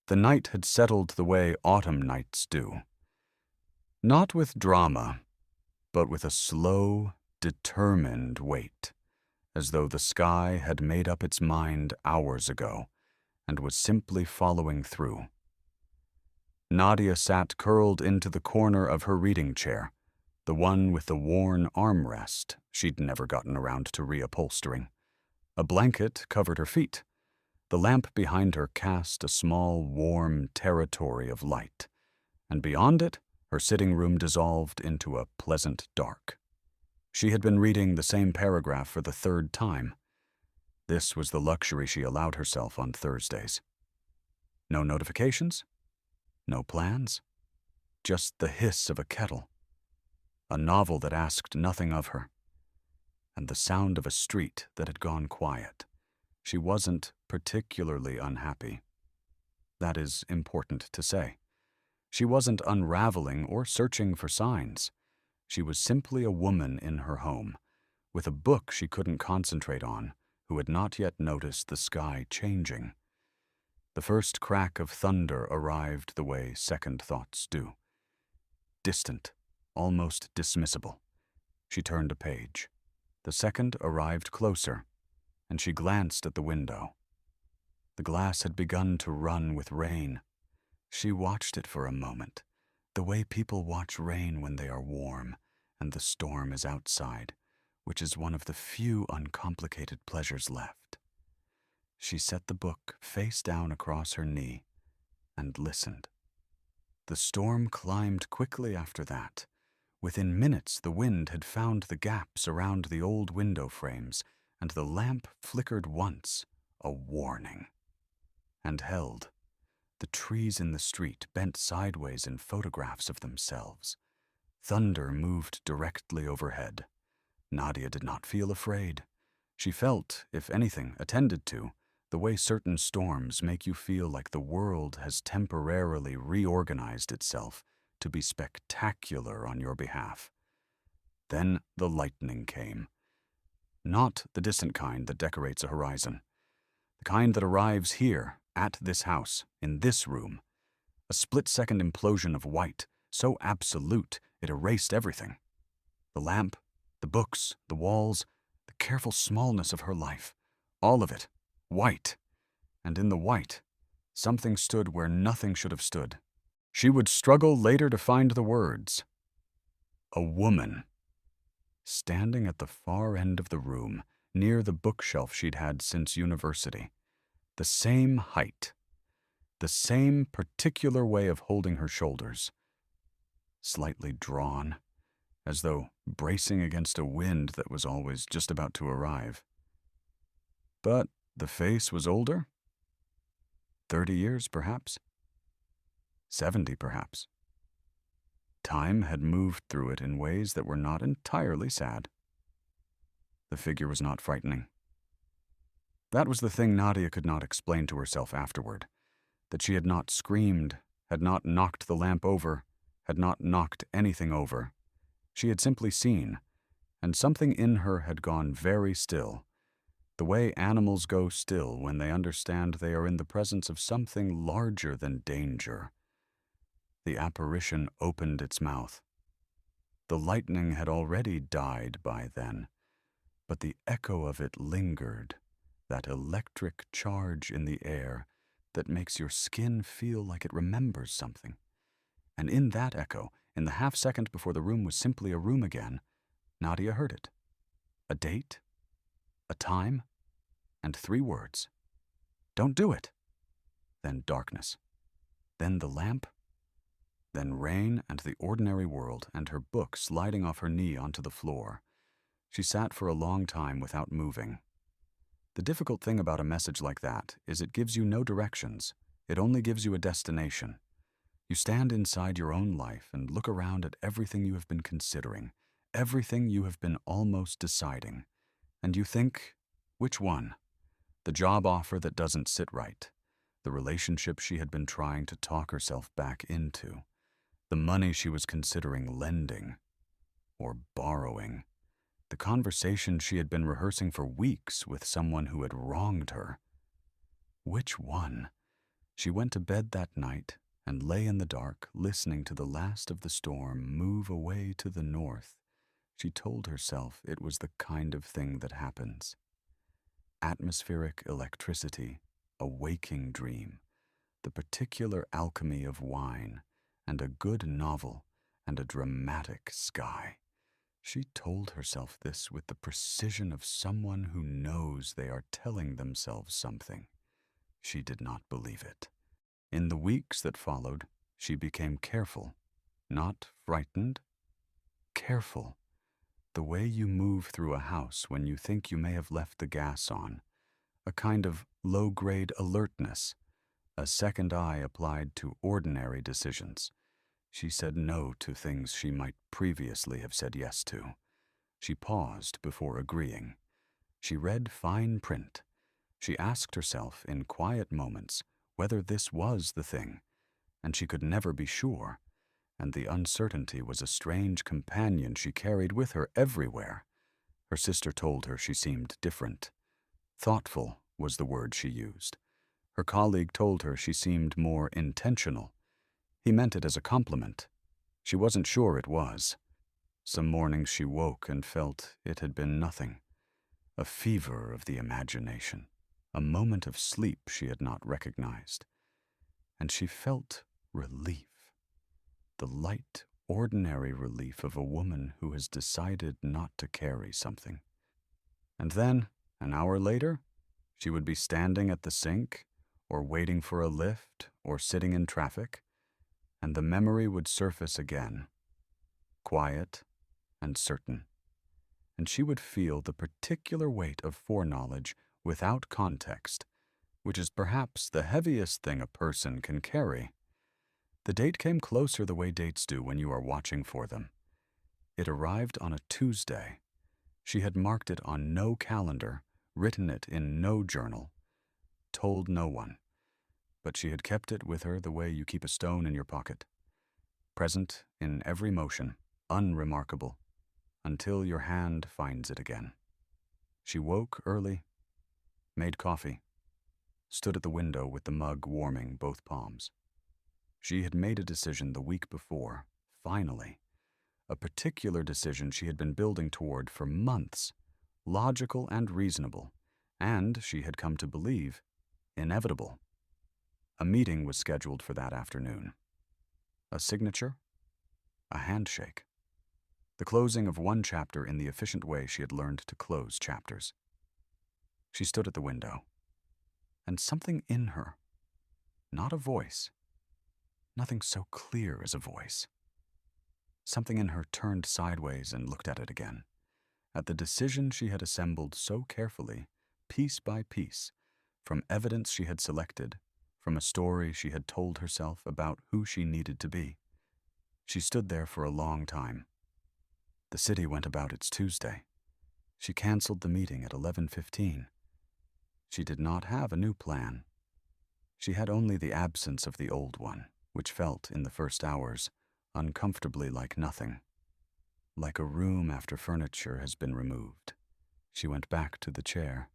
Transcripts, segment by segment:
The night had settled the way autumn nights do. Not with drama, but with a slow, determined weight, as though the sky had made up its mind hours ago and was simply following through. Nadia sat curled into the corner of her reading chair, the one with the worn armrest she'd never gotten around to reupholstering. A blanket covered her feet. The lamp behind her cast a small, warm territory of light, and beyond it, her sitting room dissolved into a pleasant dark. She had been reading the same paragraph for the third time. This was the luxury she allowed herself on Thursdays. No notifications, no plans, just the hiss of a kettle, a novel that asked nothing of her, and the sound of a street that had gone quiet. She wasn't particularly unhappy. That is important to say. She wasn't unraveling or searching for signs. She was simply a woman in her home, with a book she couldn't concentrate on, who had not yet noticed the sky changing. The first crack of thunder arrived the way second thoughts do. Distant, almost dismissible. She turned a page. The second arrived closer, and she glanced at the window. The glass had begun to run with rain. She watched it for a moment, the way people watch rain when they are warm and the storm is outside, which is one of the few uncomplicated pleasures left. She set the book face down across her knee and listened. The storm climbed quickly after that. Within minutes, the wind had found the gaps around the old window frames, and the lamp flickered once, a warning, and held. The trees in the street bent sideways in photographs of themselves. Thunder moved directly overhead. Nadia did not feel afraid. She felt, if anything, attended to, the way certain storms make you feel like the world has temporarily reorganized itself to be spectacular on your behalf. Then the lightning came. Not the distant kind that decorates a horizon. The kind that arrives here, at this house, in this room. A split-second implosion of white, so absolute it erased everything. The lamp, the books, the walls, the careful smallness of her life. All of it, white. And in the white, something stood where nothing should have stood. She would struggle later to find the words. A woman. Standing at the far end of the room, near the bookshelf she'd had since university. The same height. The same particular way of holding her shoulders. Slightly drawn, as though bracing against a wind that was always just about to arrive. But the face was older. 30 years, perhaps. 70, perhaps. Time had moved through it in ways that were not entirely sad. The figure was not frightening. That was the thing Nadia could not explain to herself afterward, that she had not screamed, had not knocked the lamp over, had not knocked anything over. She had simply seen, and something in her had gone very still, the way animals go still when they understand they are in the presence of something larger than danger. The apparition opened its mouth. The lightning had already died by then, but the echo of it lingered, that electric charge in the air that makes your skin feel like it remembers something. And in that echo, in the half-second before the room was simply a room again, Nadia heard it. A date, a time, and 3 words. Don't do it. Then darkness. Then the lamp. Then rain and the ordinary world, and her book sliding off her knee onto the floor. She sat for a long time without moving. The difficult thing about a message like that is it gives you no directions. It only gives you a destination. You stand inside your own life and look around at everything you have been considering, everything you have been almost deciding, and you think, which one? The job offer that doesn't sit right, the relationship she had been trying to talk herself back into, the money she was considering lending or borrowing, the conversation she had been rehearsing for weeks with someone who had wronged her. Which one? She went to bed that night and lay in the dark, listening to the last of the storm move away to the north. She told herself it was the kind of thing that happens. Atmospheric electricity, a waking dream, the particular alchemy of wine, and a good novel, and a dramatic sky. She told herself this with the precision of someone who knows they are telling themselves something. She did not believe it. In the weeks that followed, she became careful, not frightened. Careful. The way you move through a house when you think you may have left the gas on. A kind of low-grade alertness, a second eye applied to ordinary decisions. She said no to things she might previously have said yes to. She paused before agreeing. She read fine print. She asked herself in quiet moments whether this was the thing, and she could never be sure, and the uncertainty was a strange companion she carried with her everywhere. Her sister told her she seemed different. Thoughtful was the word she used. Her colleague told her she seemed more intentional. He meant it as a compliment. She wasn't sure it was. Some mornings she woke and felt it had been nothing. A fever of the imagination, a moment of sleep she had not recognized. And she felt relief. The light, ordinary relief of a woman who has decided not to carry something. And then, an hour later, she would be standing at the sink, or waiting for a lift, or sitting in traffic, and the memory would surface again, quiet and certain, and she would feel the particular weight of foreknowledge without context, which is perhaps the heaviest thing a person can carry. The date came closer the way dates do when you are watching for them. It arrived on a Tuesday. She had marked it on no calendar, written it in no journal, told no one, but she had kept it with her the way you keep a stone in your pocket, present in every motion, unremarkable, until your hand finds it again. She woke early, made coffee, stood at the window with the mug warming both palms. She had made a decision the week before, finally, a particular decision she had been building toward for months, logical and reasonable, and, she had come to believe, inevitable. A meeting was scheduled for that afternoon. A signature? A handshake. The closing of one chapter in the efficient way she had learned to close chapters. She stood at the window, and something in her, not a voice, nothing so clear as a voice, something in her turned sideways and looked at it again, at the decision she had assembled so carefully, piece by piece, from evidence she had selected, from a story she had told herself about who she needed to be. She stood there for a long time. The city went about its Tuesday. She canceled the meeting at 11:15. She did not have a new plan. She had only the absence of the old one, which felt, in the first hours, uncomfortably like nothing, like a room after furniture has been removed. She went back to the chair,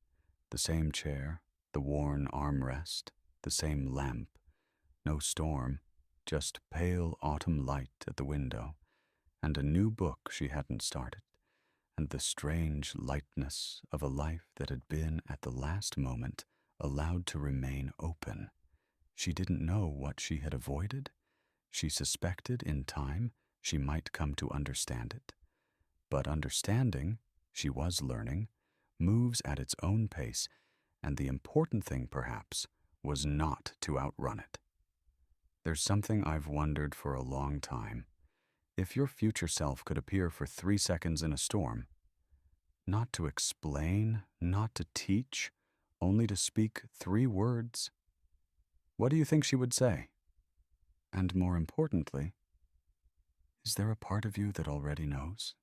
the worn armrest, the same lamp, no storm, just pale autumn light at the window, and a new book she hadn't started, and the strange lightness of a life that had been, at the last moment, allowed to remain open. She didn't know what she had avoided. She suspected in time she might come to understand it. But understanding, she was learning, moves at its own pace, and the important thing, perhaps, was not to outrun it. There's something I've wondered for a long time. If your future self could appear for 3 seconds in a storm, not to explain, not to teach, only to speak 3 words, what do you think she would say? And more importantly, is there a part of you that already knows?